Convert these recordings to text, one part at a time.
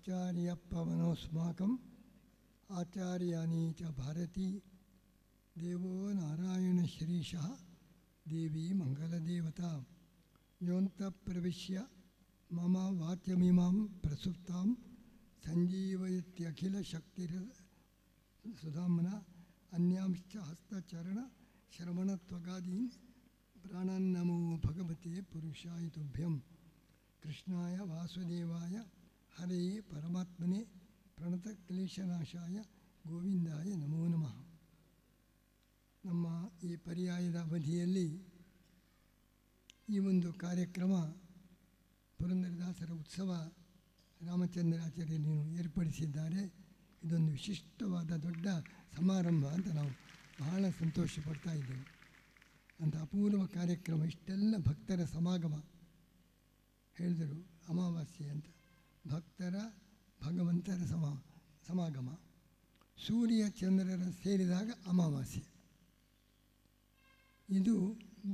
ಆಚಾರ್ಯ ಪವನೋಸ್ಮಾಕಂ ಆಚಾರ್ಯಾಣಿ ಚ ಭಾರತೀ ದೇವೋ ನಾರಾಯಣ ಶ್ರೀಶಃ ದೇವಿ ಮಂಗಲದೇವತಾ ಯೋಂತ ಪ್ರವಿಶ್ಯ ಮಮ ವಾಚ್ಯಮಿಮಾಂ ಪ್ರಸುಪ್ತಾಂ ಸಂಜೀವಯತ್ಯಖಿಲ ಶಕ್ತಿರ ಸುಧಾಮ್ನ ಅನ್ಯಾಂಶ್ಚ ಹಸ್ತಚರಣ ಶ್ರವಣತ್ವಗಾದೀನ್ ಪ್ರಾಣಾನ್ನಮೋ ಭಗವತೆ ಪುರುಷಾಯ ತುಭ್ಯಂ ಕೃಷ್ಣಾಯ ವಾಸುದೇವಾಯ ಹರೆಯೇ ಪರಮಾತ್ಮನೇ ಪ್ರಣತಕ್ಲೇಶನಾಶಾಯ ಗೋವಿಂದಾಯ ನಮೋ ನಮಃ. ನಮ್ಮ ಈ ಪರ್ಯಾಯದ ಅವಧಿಯಲ್ಲಿ ಈ ಒಂದು ಕಾರ್ಯಕ್ರಮ ಪುರಂದರದಾಸರ ಉತ್ಸವ ರಾಮಚಂದ್ರಾಚಾರ್ಯರು ಏರ್ಪಡಿಸಿದ್ದಾರೆ. ಇದೊಂದು ವಿಶಿಷ್ಟವಾದ ದೊಡ್ಡ ಸಮಾರಂಭ ಅಂತ ನಾವು ಬಹಳ ಸಂತೋಷ ಪಡ್ತಾ ಇದ್ದೇವೆ. ಅಂಥ ಅಪೂರ್ವ ಕಾರ್ಯಕ್ರಮ, ಇಷ್ಟೆಲ್ಲ ಭಕ್ತರ ಸಮಾಗಮ. ಹೇಳಿದರು ಅಮಾವಾಸ್ಯೆ ಅಂತ, ಭಕ್ತರ ಭಗವಂತರ ಸಮಾಗಮ. ಸೂರ್ಯ ಚಂದ್ರರ ಸೇರಿದಾಗ ಅಮಾವಾಸ್ಯೆ. ಇದು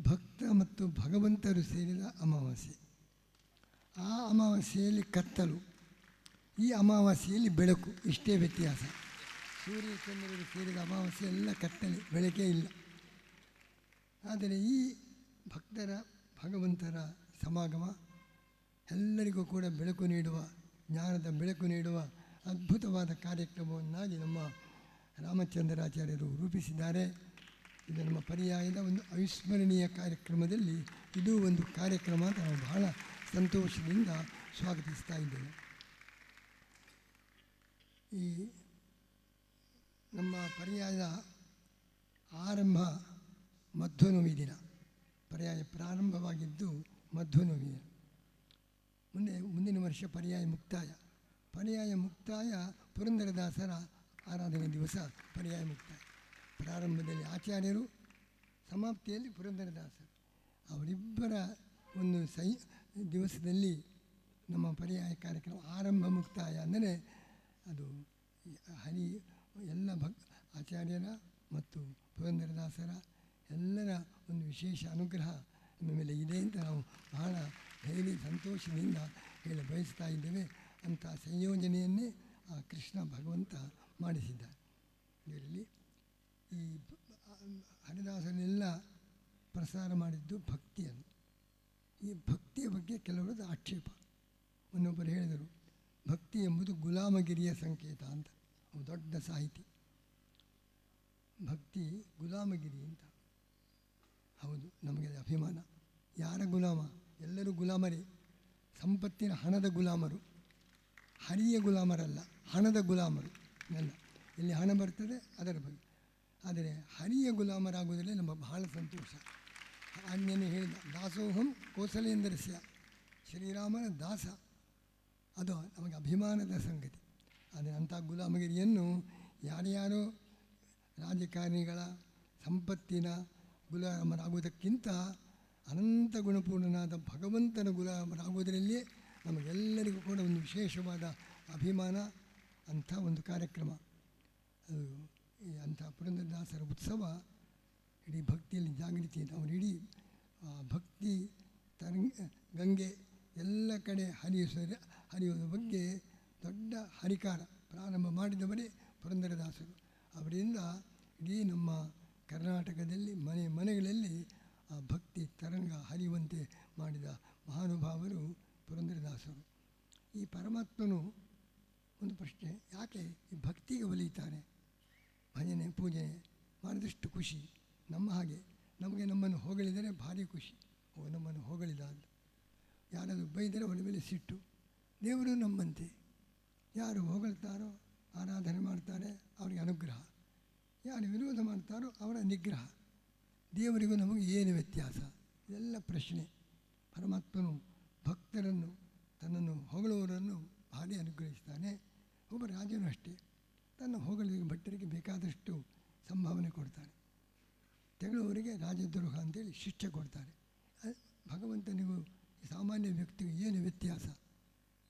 ಭಕ್ತ ಮತ್ತು ಭಗವಂತರು ಸೇರಿದ ಅಮಾವಾಸ್ಯೆ. ಆ ಅಮಾವಾಸ್ಯೆಯಲ್ಲಿ ಕತ್ತಲು, ಈ ಅಮಾವಾಸ್ಯೆಯಲ್ಲಿ ಬೆಳಕು. ಇಷ್ಟೇ ವ್ಯತ್ಯಾಸ. ಸೂರ್ಯ ಚಂದ್ರರು ಸೇರಿದ ಅಮಾವಾಸ್ಯೆ ಎಲ್ಲ ಕತ್ತಲೆ, ಬೆಳಕೇ ಇಲ್ಲ. ಆದರೆ ಈ ಭಕ್ತರ ಭಗವಂತರ ಸಮಾಗಮ ಎಲ್ಲರಿಗೂ ಕೂಡ ಬೆಳಕು ನೀಡುವ, ಜ್ಞಾನದ ಬೆಳಕು ನೀಡುವ ಅದ್ಭುತವಾದ ಕಾರ್ಯಕ್ರಮವನ್ನಾಗಿ ನಮ್ಮ ರಾಮಚಂದ್ರಾಚಾರ್ಯರು ರೂಪಿಸಿದ್ದಾರೆ. ಇದು ನಮ್ಮ ಪರ್ಯಾಯದ ಒಂದು ಅವಿಸ್ಮರಣೀಯ ಕಾರ್ಯಕ್ರಮದಲ್ಲಿ ಇದು ಒಂದು ಕಾರ್ಯಕ್ರಮ ಅಂತ ನಾವು ಬಹಳ ಸಂತೋಷದಿಂದ ಸ್ವಾಗತಿಸ್ತಾ ಇದ್ದೇವೆ. ಈ ನಮ್ಮ ಪರ್ಯಾಯದ ಆರಂಭ ಮಧ್ವನವಮಿ ದಿನ. ಪರ್ಯಾಯ ಪ್ರಾರಂಭವಾಗಿದ್ದು ಮಧ್ವನವಮಿ ದಿನ. ಮುಂದಿನ ವರ್ಷ ಪರ್ಯಾಯ ಮುಕ್ತಾಯ. ಪರ್ಯಾಯ ಮುಕ್ತಾಯ ಪುರಂದರದಾಸರ ಆರಾಧನೆ ದಿವಸ ಪರ್ಯಾಯ ಮುಕ್ತಾಯ. ಪ್ರಾರಂಭದಲ್ಲಿ ಆಚಾರ್ಯರು, ಸಮಾಪ್ತಿಯಲ್ಲಿ ಪುರಂದರದಾಸರು. ಅವರಿಬ್ಬರ ಒಂದು ದಿವಸದಲ್ಲಿ ನಮ್ಮ ಪರ್ಯಾಯ ಕಾರ್ಯಕ್ರಮ ಆರಂಭ ಮುಕ್ತಾಯ ಅಂದರೆ ಅದು ಹರಿ ಎಲ್ಲ ಆಚಾರ್ಯರ ಮತ್ತು ಪುರಂದರದಾಸರ ಎಲ್ಲರ ಒಂದು ವಿಶೇಷ ಅನುಗ್ರಹ ನಮ್ಮ ಮೇಲೆ ಇದೆ ಅಂತ ನಾವು ಬಹಳ ಧೈರ್ಯ ಸಂತೋಷದಿಂದ ಹೇಳಿ ಬಯಸ್ತಾ ಇದ್ದೇವೆ. ಅಂಥ ಸಂಯೋಜನೆಯನ್ನೇ ಆ ಕೃಷ್ಣ ಭಗವಂತ ಮಾಡಿಸಿದ್ದಾರೆ. ಇದರಲ್ಲಿ ಈ ಹರಿದಾಸನೆಲ್ಲ ಪ್ರಸಾರ ಮಾಡಿದ್ದು ಭಕ್ತಿಯನ್ನು. ಈ ಭಕ್ತಿಯ ಬಗ್ಗೆ ಕೆಲವರದ್ದು ಆಕ್ಷೇಪ. ಇನ್ನೊಬ್ಬರು ಹೇಳಿದರು, ಭಕ್ತಿ ಎಂಬುದು ಗುಲಾಮಗಿರಿಯ ಸಂಕೇತ ಅಂತ. ಅವು ದೊಡ್ಡ ಸಾಹಿತಿ. ಭಕ್ತಿ ಗುಲಾಮಗಿರಿ ಅಂತ. ಹೌದು, ನಮಗೆ ಅಭಿಮಾನ. ಯಾರ ಗುಲಾಮ? ಎಲ್ಲರೂ ಗುಲಾಮರೇ. ಸಂಪತ್ತಿನ ಹಣದ ಗುಲಾಮರು, ಹರಿಯ ಗುಲಾಮರಲ್ಲ, ಹಣದ ಗುಲಾಮರು ಎಲ್ಲ. ಎಲ್ಲಿ ಹಣ ಬರ್ತದೆ ಅದರ ಬಗ್ಗೆ. ಆದರೆ ಹರಿಯ ಗುಲಾಮರಾಗುವುದರಲ್ಲಿ ನಮ್ಮ ಬಹಳ ಸಂತೋಷ. ಆಜ್ಞೆಯನ್ನು ಹೇಳಿದ, ದಾಸೋಹಂ ಕೌಸಲೇಂದ್ರಸ್ಯ, ಶ್ರೀರಾಮನ ದಾಸ. ಅದು ನಮಗೆ ಅಭಿಮಾನದ ಸಂಗತಿ. ಆದರೆ ಅಂಥ ಗುಲಾಮಗಿರಿಯನ್ನು ಯಾರ್ಯಾರೋ ರಾಜಕಾರಣಿಗಳ ಸಂಪತ್ತಿನ ಗುಲಾಮರಾಗುವುದಕ್ಕಿಂತ ಅನಂತ ಗುಣಪೂರ್ಣನಾದ ಭಗವಂತನ ಗುಲಾಮರಾಗುವುದರಲ್ಲಿಯೇ ನಮಗೆಲ್ಲರಿಗೂ ಕೂಡ ಒಂದು ವಿಶೇಷವಾದ ಅಭಿಮಾನ. ಅಂಥ ಒಂದು ಕಾರ್ಯಕ್ರಮ ಅದು. ಅಂಥ ಪುರಂದರದಾಸರ ಉತ್ಸವ ಇಡೀ ಭಕ್ತಿಯಲ್ಲಿ ಜಾಗೃತಿ. ಅವರು ಇಡೀ ಭಕ್ತಿ ಗಂಗೆ ಎಲ್ಲ ಕಡೆ ಹರಿಯುವುದರ ಬಗ್ಗೆ ದೊಡ್ಡ ಹರಿಕಾರ ಪ್ರಾರಂಭ ಮಾಡಿದವರೇ ಪುರಂದರದಾಸರು. ಅವರಿಂದ ಇಡೀ ನಮ್ಮ ಕರ್ನಾಟಕದಲ್ಲಿ ಮನೆಗಳಲ್ಲಿ ಆ ಭಕ್ತಿ ತರಂಗ ಹರಿಯುವಂತೆ ಮಾಡಿದ ಮಹಾನುಭಾವರು ಪುರಂದರದಾಸರು. ಈ ಪರಮಾತ್ಮನು ಒಂದು ಪ್ರಶ್ನೆ, ಯಾಕೆ ಈ ಭಕ್ತಿಗೆ ಒಲಿಯುತ್ತಾರೆ? ಭಜನೆ ಪೂಜೆ ಮಾಡಿದಷ್ಟು ಖುಷಿ. ನಮ್ಮ ಹಾಗೆ ನಮಗೆ ನಮ್ಮನ್ನು ಹೊಗಳಿದರೆ ಭಾರಿ ಖುಷಿ. ನಮ್ಮನ್ನು ಹೊಗಳಿದ ಅಂತ. ಯಾರಾದರೂ ಬೈದರೆ ಅವರ ಮೇಲೆ ಸಿಟ್ಟು. ದೇವರು ನಮ್ಮಂತೆ, ಯಾರು ಹೊಗಳ್ತಾರೋ ಆರಾಧನೆ ಮಾಡ್ತಾರೆ ಅವರಿಗೆ ಅನುಗ್ರಹ, ಯಾರು ವಿರೋಧ ಮಾಡ್ತಾರೋ ಅವರ ನಿಗ್ರಹ. ದೇವರಿಗೂ ನಮಗೆ ಏನು ವ್ಯತ್ಯಾಸ? ಇದೆಲ್ಲ ಪ್ರಶ್ನೆ. ಪರಮಾತ್ಮನು ಭಕ್ತರನ್ನು, ತನ್ನನ್ನು ಹೊಗಳುವವರನ್ನು ಭಾರಿ ಅನುಗ್ರಹಿಸ್ತಾನೆ. ಒಬ್ಬ ರಾಜನು ಅಷ್ಟೇ, ತನ್ನ ಹೊಗಳಿಗೆ ಭಟ್ಟರಿಗೆ ಬೇಕಾದಷ್ಟು ಸಂಭಾವನೆ ಕೊಡ್ತಾನೆ. ತೆಗಳುವವರಿಗೆ ರಾಜದ್ರೋಹ ಅಂತೇಳಿ ಶಿಕ್ಷೆ ಕೊಡ್ತಾರೆ. ಭಗವಂತನಿಗೂ ಸಾಮಾನ್ಯ ವ್ಯಕ್ತಿಗೂ ಏನು ವ್ಯತ್ಯಾಸ?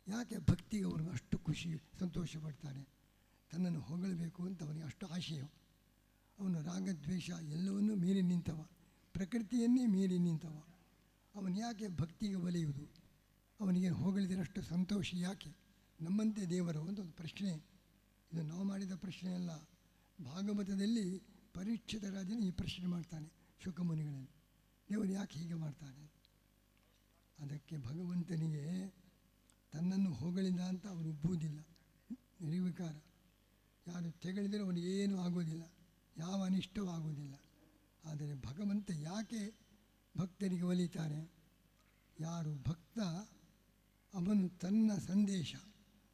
ಯಾಕೆ ಭಕ್ತಿಗೆ ಅವರು ಅಷ್ಟು ಖುಷಿ ಸಂತೋಷ ಪಡ್ತಾನೆ? ತನ್ನನ್ನು ಹೊಗಳಬೇಕು ಅಂತ ಅವನಿಗೆ ಅಷ್ಟು ಆಶಯ. ಅವನು ರಾಗದ್ವೇಷ ಎಲ್ಲವನ್ನೂ ಮೀರಿ ನಿಂತವ, ಪ್ರಕೃತಿಯನ್ನೇ ಮೀರಿ ನಿಂತವ. ಅವನು ಯಾಕೆ ಭಕ್ತಿಗೆ ಒಲೆಯುವುದು? ಅವನಿಗೆ ಹೊಗಳಿದರಷ್ಟು ಸಂತೋಷ ಯಾಕೆ? ನಮ್ಮಂತೆ ದೇವರು ಅಂತ ಒಂದು ಪ್ರಶ್ನೆ. ಇದು ನಾವು ಮಾಡಿದ ಪ್ರಶ್ನೆ ಅಲ್ಲ. ಭಾಗವತದಲ್ಲಿ ಪರೀಕ್ಷಿತ ರಾಜನು ಈ ಪ್ರಶ್ನೆ ಮಾಡ್ತಾನೆ ಶುಕಮುನಿಗಳಲ್ಲಿ, ದೇವರು ಯಾಕೆ ಹೀಗೆ ಮಾಡ್ತಾನೆ? ಅದಕ್ಕೆ ಭಗವಂತನಿಗೆ ತನ್ನನ್ನು ಹೊಗಳಿದ ಅಂತ ಅವನು ಉಬ್ಬುವುದಿಲ್ಲ, ನಿರ್ವಿಕಾರ. ಯಾರು ತೆಗಳಿದರೆ ಅವನಿಗೇನೂ ಆಗೋದಿಲ್ಲ, ಯಾವ ಅನಿಷ್ಟವೂ ಆಗೋದಿಲ್ಲ. ಆದರೆ ಭಗವಂತ ಯಾಕೆ ಭಕ್ತರಿಗೆ ಒಲಿತಾನೆ? ಯಾರು ಭಕ್ತ ಅವನು ತನ್ನ ಸಂದೇಶ,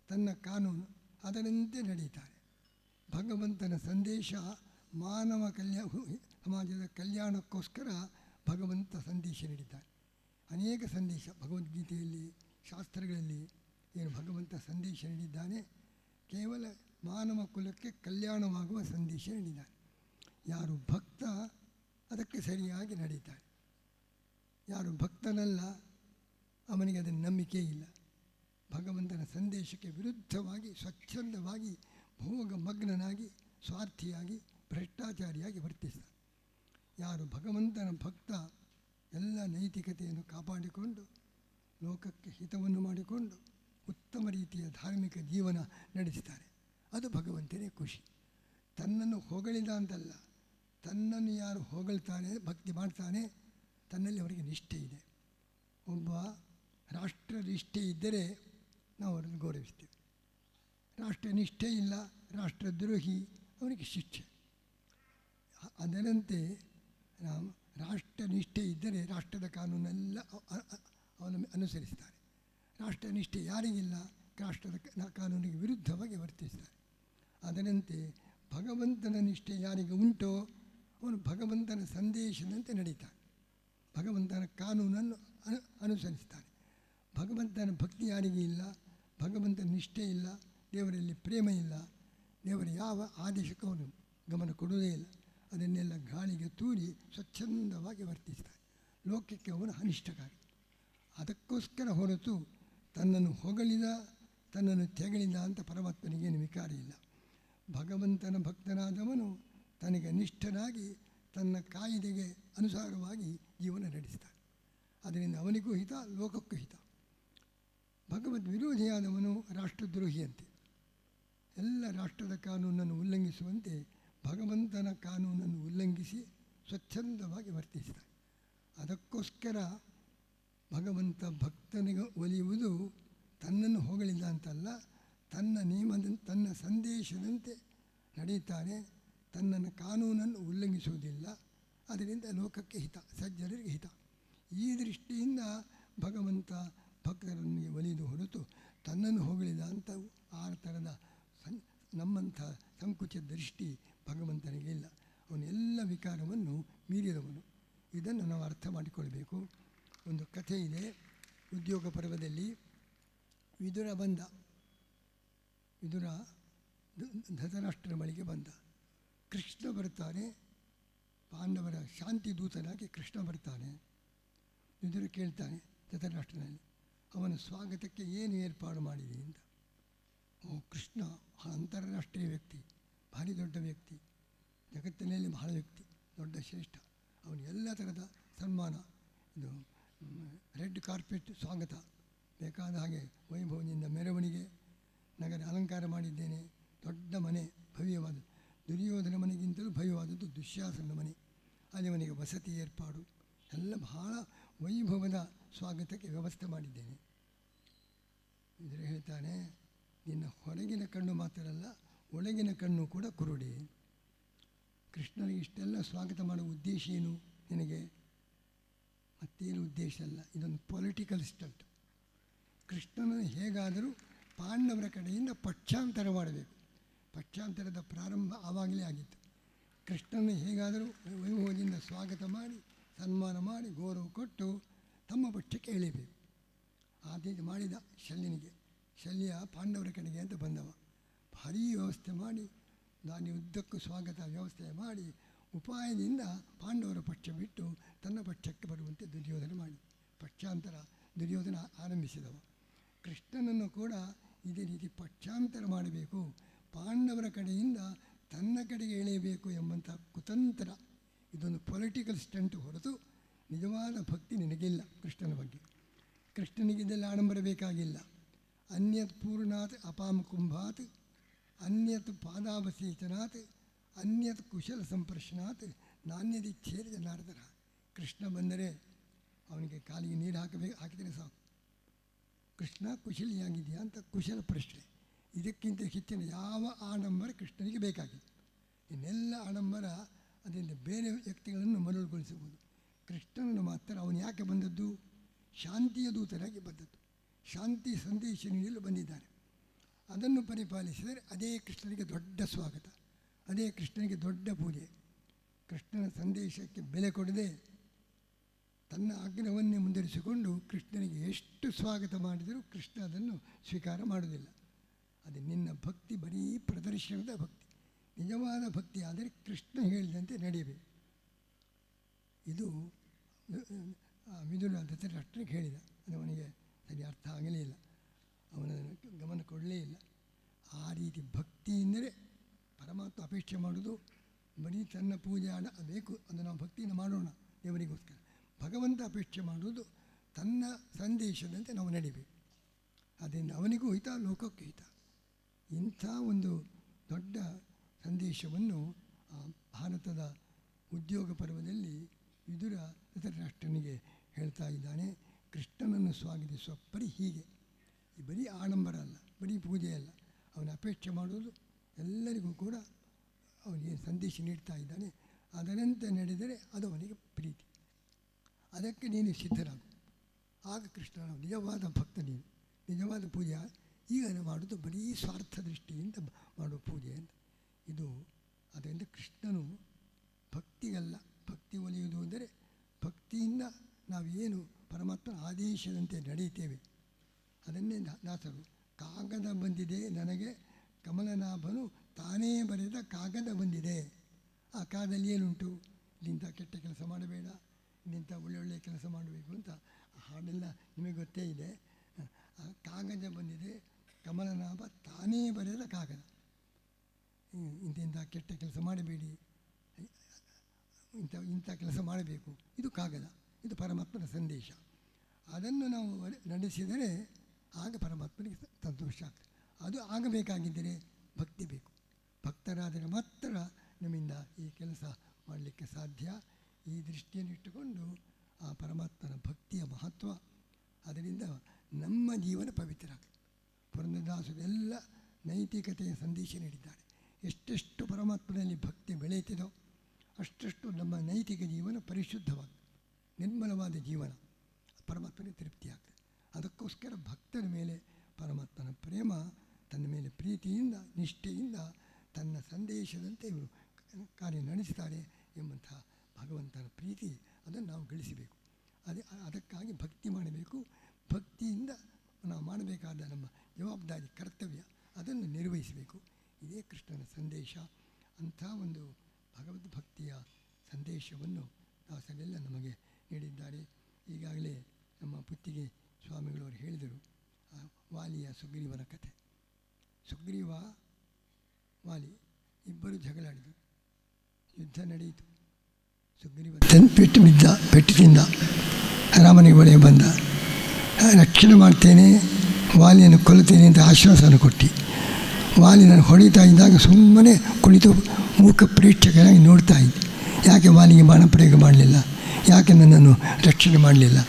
ತನ್ನ ಕಾನೂನು ಅದರಂತೆ ನಡೀತಾರೆ. ಭಗವಂತನ ಸಂದೇಶ ಮಾನವ ಸಮಾಜದ ಕಲ್ಯಾಣಕ್ಕೋಸ್ಕರ ಭಗವಂತ ಸಂದೇಶ ನೀಡಿದ್ದಾನೆ. ಅನೇಕ ಸಂದೇಶ ಭಗವದ್ಗೀತೆಯಲ್ಲಿ, ಶಾಸ್ತ್ರಗಳಲ್ಲಿ ಏನು ಭಗವಂತ ಸಂದೇಶ ನೀಡಿದ್ದಾನೆ, ಕೇವಲ ಮಾನವ ಕುಲಕ್ಕೆ ಕಲ್ಯಾಣವಾಗುವ ಸಂದೇಶ ನೀಡಿದ್ದಾನೆ. ಯಾರು ಭಕ್ತ ಅದಕ್ಕೆ ಸರಿಯಾಗಿ ನಡೀತಾರೆ. ಯಾರು ಭಕ್ತನಲ್ಲ ಅವನಿಗೆ ಅದನ್ನು ನಂಬಿಕೆ ಇಲ್ಲ. ಭಗವಂತನ ಸಂದೇಶಕ್ಕೆ ವಿರುದ್ಧವಾಗಿ ಸ್ವಚ್ಛಂದವಾಗಿ ಭೋಗಮಗ್ನನಾಗಿ ಸ್ವಾರ್ಥಿಯಾಗಿ ಭ್ರಷ್ಟಾಚಾರಿಯಾಗಿ ವರ್ತಿಸ್ತಾನೆ. ಯಾರು ಭಗವಂತನ ಭಕ್ತ ಎಲ್ಲ ನೈತಿಕತೆಯನ್ನು ಕಾಪಾಡಿಕೊಂಡು ಲೋಕಕ್ಕೆ ಹಿತವನ್ನು ಮಾಡಿಕೊಂಡು ಉತ್ತಮ ರೀತಿಯ ಧಾರ್ಮಿಕ ಜೀವನ ನಡೆಸ್ತಾರೆ, ಅದು ಭಗವಂತನೇ ಖುಷಿ. ತನ್ನನ್ನು ಹೊಗಳಿದ ಅಂತಲ್ಲ, ತನ್ನನ್ನು ಯಾರು ಹೊಗಳ್ತಾನೆ, ಭಕ್ತಿ ಮಾಡ್ತಾನೆ, ತನ್ನಲ್ಲಿ ಅವರಿಗೆ ನಿಷ್ಠೆ ಇದೆ. ಒಬ್ಬ ರಾಷ್ಟ್ರ ನಿಷ್ಠೆ ಇದ್ದರೆ ನಾವು ಅವರನ್ನು ಗೌರವಿಸ್ತೇವೆ. ರಾಷ್ಟ್ರ ನಿಷ್ಠೆ ಇಲ್ಲ, ರಾಷ್ಟ್ರದ್ರೋಹಿ, ಅವನಿಗೆ ಶಿಕ್ಷೆ. ಅದರಂತೆ ನಾವು ರಾಷ್ಟ್ರ ನಿಷ್ಠೆ ಇದ್ದರೆ ರಾಷ್ಟ್ರದ ಕಾನೂನೆಲ್ಲ ಅವನ ಅನುಸರಿಸ್ತಾರೆ. ರಾಷ್ಟ್ರ ನಿಷ್ಠೆ ಯಾರಿಗಿಲ್ಲ, ರಾಷ್ಟ್ರದ ಕಾನೂನಿಗೆ ವಿರುದ್ಧವಾಗಿ ವರ್ತಿಸ್ತಾರೆ. ಅದರಂತೆ ಭಗವಂತನ ನಿಷ್ಠೆ ಯಾರಿಗೆ ಉಂಟೋ ಅವನು ಭಗವಂತನ ಸಂದೇಶದಂತೆ ನಡೀತಾನೆ, ಭಗವಂತನ ಕಾನೂನನ್ನು ಅನುಸರಿಸ್ತಾನೆ. ಭಗವಂತನ ಭಕ್ತಿ ಯಾರಿಗೆ ಇಲ್ಲ, ಭಗವಂತನ ನಿಷ್ಠೆ ಇಲ್ಲ, ದೇವರಲ್ಲಿ ಪ್ರೇಮ ಇಲ್ಲ, ದೇವರ ಯಾವ ಆದೇಶಕ್ಕೂ ಅವನು ಗಮನ ಕೊಡುವುದೇ ಇಲ್ಲ, ಅದನ್ನೆಲ್ಲ ಗಾಳಿಗೆ ತೂರಿ ಸ್ವಚ್ಛಂದವಾಗಿ ವರ್ತಿಸ್ತಾನೆ. ಲೋಕಕ್ಕೆ ಅವನು ಅನಿಷ್ಟಕಾರಿ. ಅದಕ್ಕೋಸ್ಕರ ಹೊರತು ತನ್ನನ್ನು ಹೊಗಳಿದ, ತನ್ನನ್ನು ತೆಗಳಿದ ಅಂತ ಪರಮಾತ್ಮನಿಗೇನು ವಿಕಾರ ಇಲ್ಲ. ಭಗವಂತನ ಭಕ್ತನಾದವನು ತನಗೆ ನಿಷ್ಠನಾಗಿ ತನ್ನ ಕಾಯಿದೆಗೆ ಅನುಸಾರವಾಗಿ ಜೀವನ ನಡೆಸ್ತಾನೆ. ಅದರಿಂದ ಅವನಿಗೂ ಹಿತ, ಲೋಕಕ್ಕೂ ಹಿತ. ಭಗವದ್ ವಿರೋಧಿಯಾದವನು ರಾಷ್ಟ್ರದ್ರೋಹಿಯಂತೆ. ಎಲ್ಲ ರಾಷ್ಟ್ರದ ಕಾನೂನನ್ನು ಉಲ್ಲಂಘಿಸುವಂತೆ ಭಗವಂತನ ಕಾನೂನನ್ನು ಉಲ್ಲಂಘಿಸಿ ಸ್ವಚ್ಛಂದವಾಗಿ ವರ್ತಿಸ್ತಾನೆ. ಅದಕ್ಕೋಸ್ಕರ ಭಗವಂತ ಭಕ್ತನಿಗೆ ಒಲಿಯುವುದು ತನ್ನನ್ನು ಹೊಗಳಿಲ್ಲ ಅಂತಲ್ಲ, ತನ್ನ ನಿಯಮದ, ತನ್ನ ಸಂದೇಶದಂತೆ ನಡೀತಾನೆ, ತನ್ನನ್ನು ಕಾನೂನನ್ನು ಉಲ್ಲಂಘಿಸುವುದಿಲ್ಲ. ಅದರಿಂದ ಲೋಕಕ್ಕೆ ಹಿತ, ಸಜ್ಜನರಿಗೆ ಹಿತ. ಈ ದೃಷ್ಟಿಯಿಂದ ಭಗವಂತ ಭಕ್ತರನ್ನು ಒಲಿದು ಹೊರತು ತನ್ನನ್ನು ಹೊಗಳಿದ ಅಂತ ಆ ಥರದ ನಮ್ಮಂಥ ಸಂಕುಚಿತ ದೃಷ್ಟಿ ಭಗವಂತನಿಗೆ ಇಲ್ಲ. ಅವನು ಎಲ್ಲ ವಿಕಾರವನ್ನು ಮೀರಿದವನು. ಇದನ್ನು ನಾವು ಅರ್ಥ ಮಾಡಿಕೊಳ್ಬೇಕು. ಒಂದು ಕಥೆ ಇದೆ. ಉದ್ಯೋಗ ಪರ್ವದಲ್ಲಿ ವಿದುರ ಬಂದ. ವಿದುರ ಧೃತರಾಷ್ಟ್ರನ ಬಳಿಗೆ ಬಂದ. ಕೃಷ್ಣ ಬರ್ತಾನೆ, ಪಾಂಡವರ ಶಾಂತಿ ದೂತನಾಗಿ ಕೃಷ್ಣ ಬರ್ತಾನೆ. ವಿದುರ ಕೇಳ್ತಾನೆ ಧೃತರಾಷ್ಟ್ರನಲ್ಲಿ, ಅವನ ಸ್ವಾಗತಕ್ಕೆ ಏನು ಏರ್ಪಾಡು ಮಾಡಿದೆ ಅಂತ. ಓ ಕೃಷ್ಣ ಅಂತಾರಾಷ್ಟ್ರೀಯ ವ್ಯಕ್ತಿ, ಭಾರಿ ದೊಡ್ಡ ವ್ಯಕ್ತಿ, ಜಗತ್ತಿನಲ್ಲಿ ಬಹಳ ವ್ಯಕ್ತಿ, ದೊಡ್ಡ ಶ್ರೇಷ್ಠ. ಅವನು ಎಲ್ಲ ಥರದ ಸನ್ಮಾನ, ಇದು ರೆಡ್ ಕಾರ್ಪೆಟ್ ಸ್ವಾಗತ, ಬೇಕಾದ ಹಾಗೆ ವೈಭವದಿಂದ ಮೆರವಣಿಗೆ, ನಗರ ಅಲಂಕಾರ ಮಾಡಿದ್ದೇನೆ, ದೊಡ್ಡ ಮನೆ, ಭವ್ಯವಾದ. ದುರ್ಯೋಧನ ಮನೆಗಿಂತಲೂ ಭವ್ಯವಾದದ್ದು ದುಶ್ಯಾಸನ ಮನೆ, ಅಲ್ಲಿ ಅವನಿಗೆ ವಸತಿ ಏರ್ಪಾಡು ಎಲ್ಲ ಬಹಳ ವೈಭವದ ಸ್ವಾಗತಕ್ಕೆ ವ್ಯವಸ್ಥೆ ಮಾಡಿದ್ದೇನೆ. ಇದ್ರೆ ಹೇಳ್ತಾನೆ, ನಿನ್ನ ಹೊರಗಿನ ಕಣ್ಣು ಮಾತ್ರ ಅಲ್ಲ, ಒಳಗಿನ ಕಣ್ಣು ಕೂಡ ಕುರುಡಿ. ಕೃಷ್ಣನಿಗೆ ಇಷ್ಟೆಲ್ಲ ಸ್ವಾಗತ ಮಾಡುವ ಉದ್ದೇಶ ಏನು ನಿನಗೆ? ಮತ್ತೇನು ಉದ್ದೇಶ ಅಲ್ಲ, ಇದೊಂದು ಪೊಲಿಟಿಕಲ್ ಸ್ಟಂಟ್. ಕೃಷ್ಣನನ್ನು ಹೇಗಾದರೂ ಪಾಂಡವರ ಕಡೆಯಿಂದ ಪಕ್ಷಾಂತರ ಮಾಡಬೇಕು. ಪಕ್ಷಾಂತರದ ಪ್ರಾರಂಭ ಆವಾಗಲೇ ಆಗಿತ್ತು. ಕೃಷ್ಣನ ಹೇಗಾದರೂ ವೈಭವದಿಂದ ಸ್ವಾಗತ ಮಾಡಿ, ಸನ್ಮಾನ ಮಾಡಿ, ಗೌರವ ಕೊಟ್ಟು ತಮ್ಮ ಪಕ್ಷಕ್ಕೆ ಎಳಿಬೇಕು. ಆತ ಮಾಡಿದ ಶಲ್ಯನಿಗೆ. ಶಲ್ಯ ಪಾಂಡವರ ಕಡೆಗೆ ಅಂತ ಬಂದವ. ಭಾರೀ ವ್ಯವಸ್ಥೆ ಮಾಡಿ, ದಾನಿ ಉದ್ದಕ್ಕೂ ಸ್ವಾಗತ ವ್ಯವಸ್ಥೆ ಮಾಡಿ, ಉಪಾಯದಿಂದ ಪಾಂಡವರ ಪಕ್ಷ ಬಿಟ್ಟು ತನ್ನ ಪಕ್ಷಕ್ಕೆ ಬರುವಂತೆ ದುರ್ಯೋಧನ ಮಾಡಿ ಪಕ್ಷಾಂತರ ದುರ್ಯೋಧನ ಆರಂಭಿಸಿದವ. ಕೃಷ್ಣನನ್ನು ಕೂಡ ಇದೇ ರೀತಿ ಪಕ್ಷಾಂತರ ಮಾಡಬೇಕು, ಪಾಂಡವರ ಕಡೆಯಿಂದ ತನ್ನ ಕಡೆಗೆ ಎಳೆಯಬೇಕು ಎಂಬಂಥ ಕುತಂತ್ರ. ಇದೊಂದು ಪೊಲಿಟಿಕಲ್ ಸ್ಟಂಟ್ ಹೊರತು ನಿಜವಾದ ಭಕ್ತಿ ನಿನಗಿಲ್ಲ ಕೃಷ್ಣನ ಬಗ್ಗೆ. ಕೃಷ್ಣನಿಗೆ ಇದೆಲ್ಲ ಆಡಂಬರ ಬೇಕಾಗಿಲ್ಲ. ಅನ್ಯತ್ ಪೂರ್ಣಾತ್ ಅಪಾಮ ಕುಂಭಾತ್, ಅನ್ಯತ್ ಪಾದಾವಸೇಚನಾತ್, ಅನ್ಯತ್ ಕುಶಲ ಸಂಪರ್ಶನಾತ್, ನಾಣ್ಯದಿಚ್ಛೇದ ಜನಾರ್ದನ. ಕೃಷ್ಣ ಬಂದರೆ ಅವನಿಗೆ ಕಾಲಿಗೆ ನೀರು ಹಾಕಿದರೆ ಸಾಕು. ಕೃಷ್ಣ ಕುಶಲಿಯಾಗಿದೆಯಾ ಅಂತ ಕುಶಲ ಪ್ರಶ್ನೆ. ಇದಕ್ಕಿಂತ ಹೆಚ್ಚಿನ ಯಾವ ಆಡಂಬರ ಕೃಷ್ಣನಿಗೆ ಬೇಕಾಗಿಲ್ಲ. ಇನ್ನೆಲ್ಲ ಆಡಂಬರ ಅದರಿಂದ ಬೇರೆ ವ್ಯಕ್ತಿಗಳನ್ನು ಮರಳುಗೊಳಿಸಬಹುದು. ಕೃಷ್ಣನನ್ನು ಮಾತ್ರ ಅವನು ಯಾಕೆ ಬಂದದ್ದು? ಶಾಂತಿಯ ದೂತರಾಗಿ ಬಂದದ್ದು. ಶಾಂತಿ ಸಂದೇಶ ನೀಡಲು ಬಂದಿದ್ದಾನೆ. ಅದನ್ನು ಪರಿಪಾಲಿಸಿದರೆ ಅದೇ ಕೃಷ್ಣನಿಗೆ ದೊಡ್ಡ ಸ್ವಾಗತ, ಅದೇ ಕೃಷ್ಣನಿಗೆ ದೊಡ್ಡ ಪೂಜೆ. ಕೃಷ್ಣನ ಸಂದೇಶಕ್ಕೆ ಬೆಲೆ ಕೊಡದೆ ತನ್ನ ಆಗ್ರಹವನ್ನೇ ಮುಂದುವರಿಸಿಕೊಂಡು ಕೃಷ್ಣನಿಗೆ ಎಷ್ಟು ಸ್ವಾಗತ ಮಾಡಿದರೂ ಕೃಷ್ಣ ಅದನ್ನು ಸ್ವೀಕಾರ ಮಾಡುವುದಿಲ್ಲ. ಅದು ನಿನ್ನ ಭಕ್ತಿ ಬರೀ ಪ್ರದರ್ಶನದ ಭಕ್ತಿ. ನಿಜವಾದ ಭಕ್ತಿ ಆದರೆ ಕೃಷ್ಣ ಹೇಳಿದಂತೆ ನಡೆಯಬೇಕು. ಇದು ವಿದುರ ಧೃತರಾಷ್ಟ್ರನಿಗೆ ಹೇಳಿದ. ಅದು ಅವನಿಗೆ ಸರಿ ಅರ್ಥ ಆಗಲೇ ಇಲ್ಲ, ಅವನನ್ನು ಗಮನ ಕೊಡಲೇ ಇಲ್ಲ. ಆ ರೀತಿ ಭಕ್ತಿಯಿಂದಲೇ ಪರಮಾತ್ಮ ಅಪೇಕ್ಷೆ ಮಾಡೋದು. ಬರೀ ತನ್ನ ಪೂಜೆ ಬೇಕು, ಅದು ನಾವು ಭಕ್ತಿಯನ್ನು ಮಾಡೋಣ ದೇವರಿಗೋಸ್ಕರ. ಭಗವಂತ ಅಪೇಕ್ಷೆ ಮಾಡುವುದು ತನ್ನ ಸಂದೇಶದಂತೆ ನಾವು ನಡಿಬೇಕು. ಅದರಿಂದ ಅವನಿಗೂ ಹಿತ, ಲೋಕಕ್ಕೂ ಹಿತ. ಇಂಥ ಒಂದು ದೊಡ್ಡ ಸಂದೇಶವನ್ನು ಭಾರತದ ಉದ್ಯೋಗ ಪರ್ವದಲ್ಲಿ ವಿದುರ ಧೃತರಾಷ್ಟ್ರನಿಗೆ ಹೇಳ್ತಾ ಇದ್ದಾನೆ. ಕೃಷ್ಣನನ್ನು ಸ್ವಾಗತಿಸುವ ಪರಿ ಹೀಗೆ. ಈ ಬರೀ ಆಡಂಬರ ಅಲ್ಲ, ಬರೀ ಪೂಜೆ ಅಲ್ಲ. ಅವನ ಅಪೇಕ್ಷೆ ಮಾಡುವುದು ಎಲ್ಲರಿಗೂ ಕೂಡ ಅವನಿಗೆ ಸಂದೇಶ ನೀಡ್ತಾ ಇದ್ದಾನೆ. ಅದರಂತೆ ನಡೆದರೆ ಅದು ಅವನಿಗೆ ಪ್ರೀತಿ. ಅದಕ್ಕೆ ನೀನು ಸಿದ್ಧರಾಗು. ಆಗ ಕೃಷ್ಣನ ನಿಜವಾದ ಭಕ್ತ ನೀನು. ನಿಜವಾದ ಪೂಜೆ ಈಗ ಮಾಡೋದು ಬರೀ ಸ್ವಾರ್ಥ ದೃಷ್ಟಿಯಿಂದ ಮಾಡುವ ಪೂಜೆ ಅಂತ. ಇದು ಅದರಿಂದ ಕೃಷ್ಣನು ಭಕ್ತಿಗಲ್ಲ. ಭಕ್ತಿ ಒಲಿಯುವುದು ಅಂದರೆ ಭಕ್ತಿಯಿಂದ ನಾವೇನು ಪರಮಾತ್ಮನ ಆದೇಶದಂತೆ ನಡೆಯುತ್ತೇವೆ ಅದನ್ನೇ ದಾಸರು ಕಾಗದ ಬಂದಿದೆ ನನಗೆ ಕಮಲನಾಭನು ತಾನೇ ಬರೆದ ಕಾಗದ ಬಂದಿದೆ. ಆ ಕಾಗದಲ್ಲಿ ಏನುಂಟು? ಇಂಥ ಕೆಟ್ಟ ಕೆಲಸ ಮಾಡಬೇಡ, ಇಂಥ ಒಳ್ಳೊಳ್ಳೆಯ ಕೆಲಸ ಮಾಡಬೇಕು ಅಂತ ಹಾಡೆಲ್ಲ ನಿಮಗೆ ಗೊತ್ತೇ ಇದೆ. ಆ ಕಾಗದ ಬಂದಿದೆ, ಕಮಲನಾಭ ತಾನೇ ಬರೆದ ಕಾಗದ. ಇಂಥ ಕೆಟ್ಟ ಕೆಲಸ ಮಾಡಬೇಡಿ, ಇಂಥ ಕೆಲಸ ಮಾಡಬೇಕು, ಇದು ಕಾಗದ, ಇದು ಪರಮಾತ್ಮನ ಸಂದೇಶ. ಅದನ್ನು ನಾವು ನಡೆಸಿದರೆ ಆಗ ಪರಮಾತ್ಮನಿಗೆ ಸಂತೋಷ ಆಗ್ತದೆ. ಅದು ಆಗಬೇಕಾಗಿದ್ದರೆ ಭಕ್ತಿ ಬೇಕು. ಭಕ್ತರಾದರೆ ಮಾತ್ರ ನಮ್ಮಿಂದ ಈ ಕೆಲಸ ಮಾಡಲಿಕ್ಕೆ ಸಾಧ್ಯ. ಈ ದೃಷ್ಟಿಯನ್ನು ಇಟ್ಟುಕೊಂಡು ಆ ಪರಮಾತ್ಮನ ಭಕ್ತಿಯ ಮಹತ್ವ, ಅದರಿಂದ ನಮ್ಮ ಜೀವನ ಪವಿತ್ರ ಆಗ್ತದೆ. ಪುರಂದರದಾಸರೆಲ್ಲ ನೈತಿಕತೆಯ ಸಂದೇಶ ನೀಡಿದ್ದಾರೆ. ಎಷ್ಟೆಷ್ಟು ಪರಮಾತ್ಮನಲ್ಲಿ ಭಕ್ತಿ ಬೆಳೆಯುತ್ತಿದೋ ಅಷ್ಟಷ್ಟು ನಮ್ಮ ನೈತಿಕ ಜೀವನ ಪರಿಶುದ್ಧವಾಗ್ತದೆ. ನಿರ್ಮಲವಾದ ಜೀವನ ಪರಮಾತ್ಮನಿಗೆ ತೃಪ್ತಿ ಆಗ್ತದೆ. ಅದಕ್ಕೋಸ್ಕರ ಭಕ್ತರ ಮೇಲೆ ಪರಮಾತ್ಮನ ಪ್ರೇಮ, ತನ್ನ ಮೇಲೆ ಪ್ರೀತಿಯಿಂದ ನಿಷ್ಠೆಯಿಂದ ತನ್ನ ಸಂದೇಶದಂತೆ ಇವರು ಕಾರ್ಯ ನಡೆಸ್ತಾರೆ ಎಂಬಂಥ ಭಗವಂತನ ಪ್ರೀತಿ ಅದನ್ನು ನಾವು ಗಳಿಸಬೇಕು. ಅದಕ್ಕಾಗಿ ಭಕ್ತಿ ಮಾಡಬೇಕು. ಭಕ್ತಿಯಿಂದ ನಾವು ಮಾಡಬೇಕಾದ ನಮ್ಮ ಜವಾಬ್ದಾರಿ ಕರ್ತವ್ಯ ಅದನ್ನು ನಿರ್ವಹಿಸಬೇಕು. ಇದೇ ಕೃಷ್ಣನ ಸಂದೇಶ. ಅಂಥ ಒಂದು ಭಗವದ್ಭಕ್ತಿಯ ಸಂದೇಶವನ್ನು ದಾಸರೆಲ್ಲ ನಮಗೆ ನೀಡಿದ್ದಾರೆ. ಈಗಾಗಲೇ ನಮ್ಮ ಪುತ್ತಿಗೆ ಸ್ವಾಮಿಗಳವರು ಹೇಳಿದರು ವಾಲಿಯ ಸುಗ್ರೀವನ ಕಥೆ. ಸುಗ್ರೀವ ವಾಲಿ ಇಬ್ಬರು ಜಗಳಾಡಿದರು. ಯುದ್ಧ ನಡೆಯಿತು. ಸುಗ್ರೀವ ಪೆಟ್ಟು ತಿಂದ. ರಾಮನಿಗೆ ಬಳಿಯ ಬಂದ. ರಕ್ಷಣೆ ಮಾಡ್ತೇನೆ, ವಾಲಿಯನ್ನು ಕೊಲ್ಲುತ್ತೇನೆ ಅಂತ ಆಶ್ವಾಸನ ಕೊಟ್ಟು ವಾಲಿ ನಾನು ಹೊಡಿತಾ ಇದ್ದಾಗ ಸುಮ್ಮನೆ ಕುಳಿತು ಮೂಕ ಪ್ರೇಕ್ಷಕನಾಗಿ ನೋಡ್ತಾ ಇದ್ದೆ. ಯಾಕೆ ವಾಲಿಗೆ ಬಾಣ ಪ್ರಯೋಗ ಮಾಡಲಿಲ್ಲ, ಯಾಕೆ ನನ್ನನ್ನು ರಕ್ಷಣೆ ಮಾಡಲಿಲ್ಲ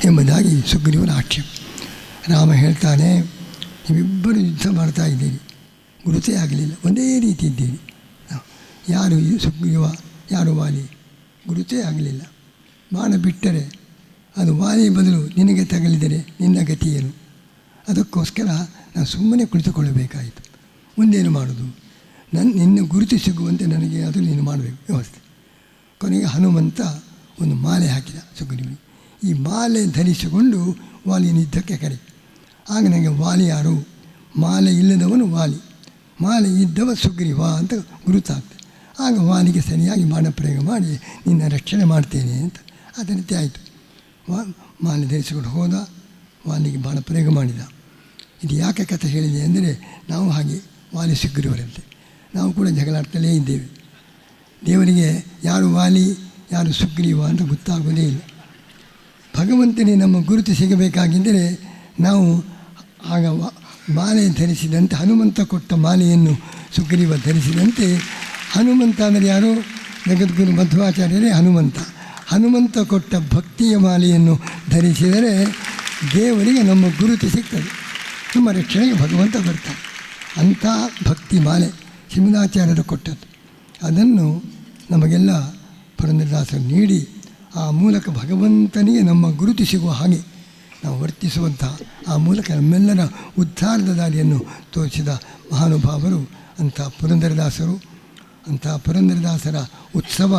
ಎಂಬುದಾಗಿ ಸುಗ್ರೀವನ ಆಕ್ಷೇಪ. ರಾಮ ಹೇಳ್ತಾನೆ, ನೀವಿಬ್ಬರು ಯುದ್ಧ ಮಾಡ್ತಾ ಇದ್ದೀರಿ, ಗುರುತೇ ಆಗಲಿಲ್ಲ, ಒಂದೇ ರೀತಿ ಇದ್ದೀರಿ. ಯಾರು ಸುಗ್ರೀವ, ಯಾರು ವಾಲಿ, ಗುರುತೇ ಆಗಲಿಲ್ಲ. ಬಾಣ ಬಿಟ್ಟರೆ ಅದು ವಾಲಿ ಬದಲು ನಿನಗೆ ತಗಲಿದರೆ ನಿನ್ನ ಗತಿ ಏನು? ಅದಕ್ಕೋಸ್ಕರ ನಾನು ಸುಮ್ಮನೆ ಕುಳಿತುಕೊಳ್ಳಬೇಕಾಯಿತು. ಮುಂದೇನು ಮಾಡೋದು? ನಿನ್ನ ಗುರುತು ಸಿಗುವಂತೆ ನನಗೆ ಅದು ನೀನು ಮಾಡಬೇಕು ವ್ಯವಸ್ಥೆ. ಕೊನೆಗೆ ಹನುಮಂತ ಒಂದು ಮಾಲೆ ಹಾಕಿದ ಸುಗ್ರೀವನಿಗೆ. ಈ ಮಾಲೆ ಧರಿಸಿಕೊಂಡು ವಾಲಿಯನ್ನು ಯುದ್ಧಕ್ಕೆ ಕರೆ. ಆಗ ನನಗೆ ವಾಲಿ ಯಾರು? ಮಾಲೆ ಇಲ್ಲದವನು ವಾಲಿ, ಮಾಲೆ ಇದ್ದವ ಸುಗ್ರೀವ ಅಂತ ಗುರುತಾಗ್ತದೆ. ಆಗ ವಾಲಿಗೆ ಸರಿಯಾಗಿ ಬಾಣ ಪ್ರಯೋಗ ಮಾಡಿ ನಿನ್ನ ರಕ್ಷಣೆ ಮಾಡ್ತೇನೆ ಅಂತ ಅದರಂತೆ ಆಯಿತು. ಮಾಲೆ ಧರಿಸಿಕೊಂಡು ಹೋದ, ವಾಲಿಗೆ ಬಾಣ ಪ್ರಯೋಗ ಮಾಡಿದ. ಇದು ಯಾಕೆ ಕಥೆ ಹೇಳಿದೆ ಅಂದರೆ, ನಾವು ಹಾಗೆ ವಾಲಿ ಸುಗ್ರೀವರಂತೆ ನಾವು ಕೂಡ ಜಗಳಾಡ್ತಲೇ ಇದ್ದೇವೆ. ದೇವರಿಗೆ ಯಾರು ವಾಲಿ ಯಾರು ಸುಗ್ರೀವ ಅಂತ ಗೊತ್ತಾಗೋದೇ ಇಲ್ಲ. ಭಗವಂತನೇ ನಮ್ಮ ಗುರುತು ಸಿಗಬೇಕಾಗಿದ್ದರೆ ನಾವು ಆಗ ಮಾಲೆ ಧರಿಸಿದಂತೆ ಹನುಮಂತ ಕೊಟ್ಟ ಮಾಲೆಯನ್ನು ಸುಗ್ರೀವ ಧರಿಸಿದಂತೆ, ಹನುಮಂತ ಅಂದರೆ ಯಾರು? ಜಗದ್ಗುರು ಮಧ್ವಾಚಾರ್ಯರೇ ಹನುಮಂತ ಕೊಟ್ಟ ಭಕ್ತಿಯ ಮಾಲೆಯನ್ನು ಧರಿಸಿದರೆ ದೇವರಿಗೆ ನಮ್ಮ ಗುರುತು ಸಿಗ್ತದೆ, ನಮ್ಮ ರಕ್ಷಣೆಗೆ ಭಗವಂತ ಬರ್ತಾನೆ. ಅಂಥ ಭಕ್ತಿ ಮಾಲೆ ಶ್ರೀಮದಾಚಾರ್ಯರು ಕೊಟ್ಟದ್ದು. ಅದನ್ನು ನಮಗೆಲ್ಲ ಪುರಂದರದಾಸರು ನೀಡಿ ಆ ಮೂಲಕ ಭಗವಂತನಿಗೆ ನಮ್ಮ ಗುರುತು ಸಿಗುವ ಹಾಗೆ ನಾವು ವರ್ತಿಸುವಂತಹ, ಆ ಮೂಲಕ ನಮ್ಮೆಲ್ಲರ ಉದ್ಧಾರದ ದಾರಿಯನ್ನು ತೋರಿಸಿದ ಮಹಾನುಭಾವರು ಅಂಥ ಪುರಂದರದಾಸರು. ಅಂಥ ಪುರಂದರದಾಸರ ಉತ್ಸವ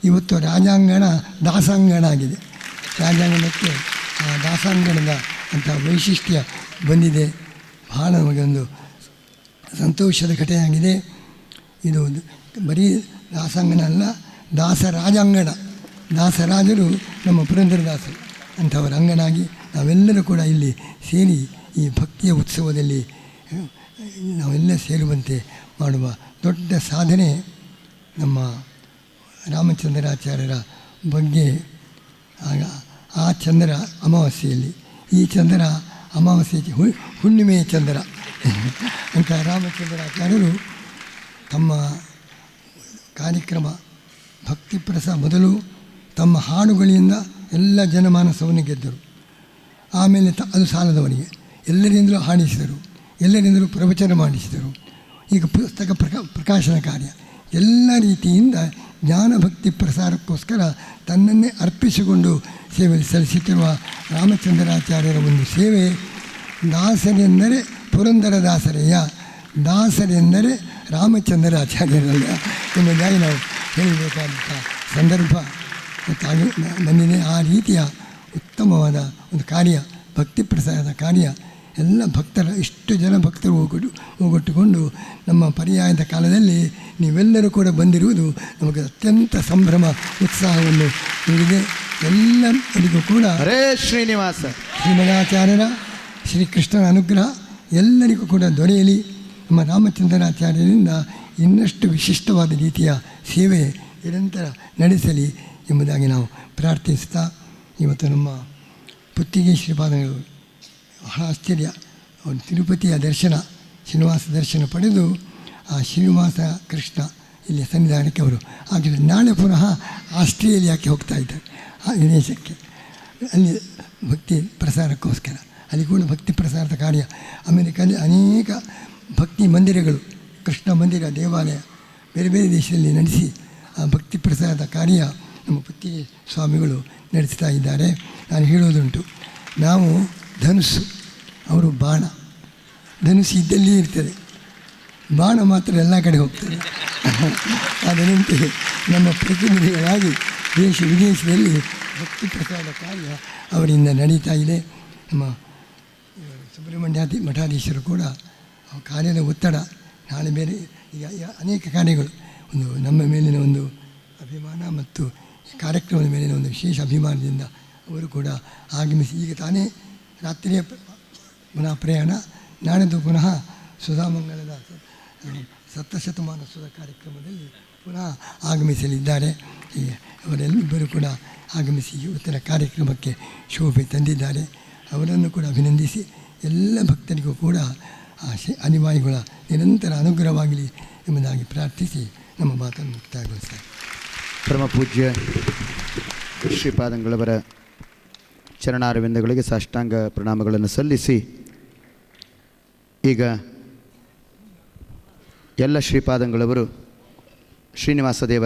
ಇವತ್ತು ರಾಜಾಂಗಣ ದಾಸಾಂಗಣ ಆಗಿದೆ. ರಾಜಾಂಗಣಕ್ಕೆ ಆ ದಾಸಾಂಗಣದ ಅಂಥ ವೈಶಿಷ್ಟ್ಯ ಬಂದಿದೆ. ಬಹಳ ನಮಗೊಂದು ಸಂತೋಷದ ಘಟನೆಯಾಗಿದೆ. ಇದು ಬರೀ ದಾಸಾಂಗಣ ಅಲ್ಲ, ದಾಸರಾಜಾಂಗಣ. ದಾಸರಾಜರು ನಮ್ಮ ಪುರಂದರದಾಸರು. ಅಂಥವರ ಅಂಗನಾಗಿ ನಾವೆಲ್ಲರೂ ಕೂಡ ಇಲ್ಲಿ ಸೇರಿ ಈ ಭಕ್ತಿಯ ಉತ್ಸವದಲ್ಲಿ ನಾವೆಲ್ಲ ಸೇರುವಂತೆ ಮಾಡುವ ದೊಡ್ಡ ಸಾಧನೆ ನಮ್ಮ ರಾಮಚಂದ್ರಾಚಾರ್ಯರ ಬಗ್ಗೆ. ಆ ಚಂದ್ರ ಅಮಾವಾಸ್ಯೆಯಲ್ಲಿ, ಈ ಚಂದ್ರ ಅಮಾವಾಸ್ಯೆ ಹುಣ್ಣಿಮೆಯ ಚಂದ್ರ ಅಂತ ರಾಮಚಂದ್ರಾಚಾರ್ಯರು ತಮ್ಮ ಕಾರ್ಯಕ್ರಮ ಭಕ್ತಿ ಮೊದಲು ತಮ್ಮ ಹಾಡುಗಳಿಂದ ಎಲ್ಲ ಜನಮಾನಸವನ್ನು ಗೆದ್ದರು. ಆಮೇಲೆ ಅದು ಸಾಲದವರಿಗೆ ಎಲ್ಲರಿಂದಲೂ ಹಾಡಿಸಿದರು, ಎಲ್ಲರಿಂದಲೂ ಪ್ರವಚನ ಮಾಡಿಸಿದರು. ಈಗ ಪುಸ್ತಕ ಪ್ರಕಾಶನ ಕಾರ್ಯ ಎಲ್ಲ ರೀತಿಯಿಂದ ಜ್ಞಾನಭಕ್ತಿ ಪ್ರಸಾರಕ್ಕೋಸ್ಕರ ತನ್ನನ್ನೇ ಅರ್ಪಿಸಿಕೊಂಡು ಸೇವೆ ಸಲ್ಲಿಸುತ್ತಿರುವ ರಾಮಚಂದ್ರಾಚಾರ್ಯರ ಒಂದು ಸೇವೆ. ದಾಸರೆಂದರೆ ಪುರಂದರದಾಸರೆಯ, ದಾಸರೆಂದರೆ ರಾಮಚಂದ್ರಾಚಾರ್ಯರಲ್ಲ ಎಂಬುದಾಗಿ ನಾವು ಹೇಳಬೇಕಾದಂಥ ಸಂದರ್ಭ ಬಂದಿದೆ. ಆ ರೀತಿಯ ಉತ್ತಮವಾದ ಒಂದು ಕಾರ್ಯ, ಭಕ್ತಿ ಪ್ರಸಾರದ ಕಾರ್ಯ. ಎಲ್ಲ ಭಕ್ತರ ಇಷ್ಟು ಜನ ಭಕ್ತರು ಹೋಗೊಟ್ಟುಕೊಂಡು ನಮ್ಮ ಪರ್ಯಾಯದ ಕಾಲದಲ್ಲಿ ನೀವೆಲ್ಲರೂ ಕೂಡ ಬಂದಿರುವುದು ನಮಗೆ ಅತ್ಯಂತ ಸಂಭ್ರಮ ಉತ್ಸಾಹವನ್ನು ನೀಡಿದೆ. ಎಲ್ಲರಿಗೂ ಕೂಡ ಹರೇ ಶ್ರೀನಿವಾಸ ಶ್ರೀಮದಾಚಾರ್ಯರ ಶ್ರೀಕೃಷ್ಣನ ಅನುಗ್ರಹ ಎಲ್ಲರಿಗೂ ಕೂಡ ದೊರೆಯಲಿ. ನಮ್ಮ ರಾಮಚಂದ್ರಾಚಾರ್ಯರಿಂದ ಇನ್ನಷ್ಟು ವಿಶಿಷ್ಟವಾದ ರೀತಿಯ ಸೇವೆ ನಿರಂತರ ನಡೆಸಲಿ ಎಂಬುದಾಗಿ ನಾವು ಪ್ರಾರ್ಥಿಸ್ತಾ, ಇವತ್ತು ನಮ್ಮ ಪುತ್ತಿಗೆ ಶ್ರೀಪಾದಗಳು ಬಹಳ ಆಶ್ಚರ್ಯ. ಅವರು ತಿರುಪತಿಯ ದರ್ಶನ, ಶ್ರೀನಿವಾಸ ದರ್ಶನ ಪಡೆದು ಆ ಶ್ರೀನಿವಾಸ ಕೃಷ್ಣ ಇಲ್ಲಿ ಸನ್ನಿಧಾನಕ್ಕೆ ಅವರು ಹಾಗೆ ನಾಳೆ ಪುನಃ ಆಸ್ಟ್ರೇಲಿಯಾಕ್ಕೆ ಹೋಗ್ತಾ ಇದ್ದಾರೆ, ಆ ವಿದೇಶಕ್ಕೆ. ಅಲ್ಲಿ ಭಕ್ತಿ ಪ್ರಸಾರಕ್ಕೋಸ್ಕರ ಅಲ್ಲಿ ಕೂಡ ಭಕ್ತಿ ಪ್ರಸಾರದ ಕಾರ್ಯ. ಅಮೆರಿಕದಲ್ಲಿ ಅನೇಕ ಭಕ್ತಿ ಮಂದಿರಗಳು, ಕೃಷ್ಣ ಮಂದಿರ, ದೇವಾಲಯ ಬೇರೆ ಬೇರೆ ದೇಶದಲ್ಲಿ ನಡೆಸಿ ಆ ಭಕ್ತಿ ಪ್ರಸಾರದ ಕಾರ್ಯ ನಮ್ಮ ಪುತ್ತಿಗೆ ಸ್ವಾಮಿಗಳು ನಡೆಸ್ತಾ ಇದ್ದಾರೆ. ನಾನು ಹೇಳೋದುಂಟು, ನಾವು ಧನುಸ್ಸು, ಅವರು ಬಾಣ. ಧನುಸ್ಸು ಇದ್ದಲ್ಲಿ ಇರ್ತದೆ, ಬಾಣ ಮಾತ್ರ ಎಲ್ಲ ಕಡೆ ಹೋಗ್ತದೆ. ಅದರಂತೆ ನಮ್ಮ ಪ್ರತಿನಿಧಿಗಳಾಗಿ ದೇಶ ವಿದೇಶದಲ್ಲಿ ಭಕ್ತಿ ಪ್ರಸಾದ ಕಾರ್ಯ ಅವರಿಂದ ನಡೀತಾ ಇದೆ. ನಮ್ಮ ಸುಬ್ರಹ್ಮಣ್ಯಾದಿ ಮಠಾಧೀಶರು ಕೂಡ ಕಾರ್ಯದ ಒತ್ತಡ, ನಾಳೆ ಬೇರೆ ಈಗ ಅನೇಕ ಕಾರ್ಯಗಳು, ಒಂದು ನಮ್ಮ ಮೇಲಿನ ಒಂದು ಅಭಿಮಾನ ಮತ್ತು ಕಾರ್ಯಕ್ರಮದ ಮೇಲಿನ ಒಂದು ವಿಶೇಷ ಅಭಿಮಾನದಿಂದ ಅವರು ಕೂಡ ಆಗಮಿಸಿ ಈಗ ತಾನೇ ರಾತ್ರಿಯ ಪುನಃ ಪ್ರಯಾಣ, ನಾಳೆದು ಪುನಃ ಸುಧಾಮಂಗಲದ ಸಪ್ತಶತಮಾನೋತ್ಸವದ ಕಾರ್ಯಕ್ರಮದಲ್ಲಿ ಪುನಃ ಆಗಮಿಸಲಿದ್ದಾರೆ. ಅವರೆಲ್ಲರೂ ಕೂಡ ಆಗಮಿಸಿ ಇವತ್ತಿನ ಕಾರ್ಯಕ್ರಮಕ್ಕೆ ಶೋಭೆ ತಂದಿದ್ದಾರೆ. ಅವರನ್ನು ಕೂಡ ಅಭಿನಂದಿಸಿ ಎಲ್ಲ ಭಕ್ತರಿಗೂ ಕೂಡ ಆ ಅನಿವಾಯಿಗಳ ನಿರಂತರ ಅನುಗ್ರಹವಾಗಲಿ ಎಂಬುದಾಗಿ ಪ್ರಾರ್ಥಿಸಿ ನಮ್ಮ ಮಾತನ್ನು ಮುಕ್ತಾಯಗೊಳಿಸ್ತಾರೆ. ಪರಮ ಪೂಜ್ಯ ಶ್ರೀಪಾದಂಗಳವರ ಚರಣಾರವಿಂದಗಳಿಗೆ ಸಾಷ್ಟಾಂಗ ಪ್ರಣಾಮಗಳನ್ನು ಸಲ್ಲಿಸಿ, ಈಗ ಎಲ್ಲ ಶ್ರೀಪಾದಂಗಳವರು ಶ್ರೀನಿವಾಸ ದೇವರ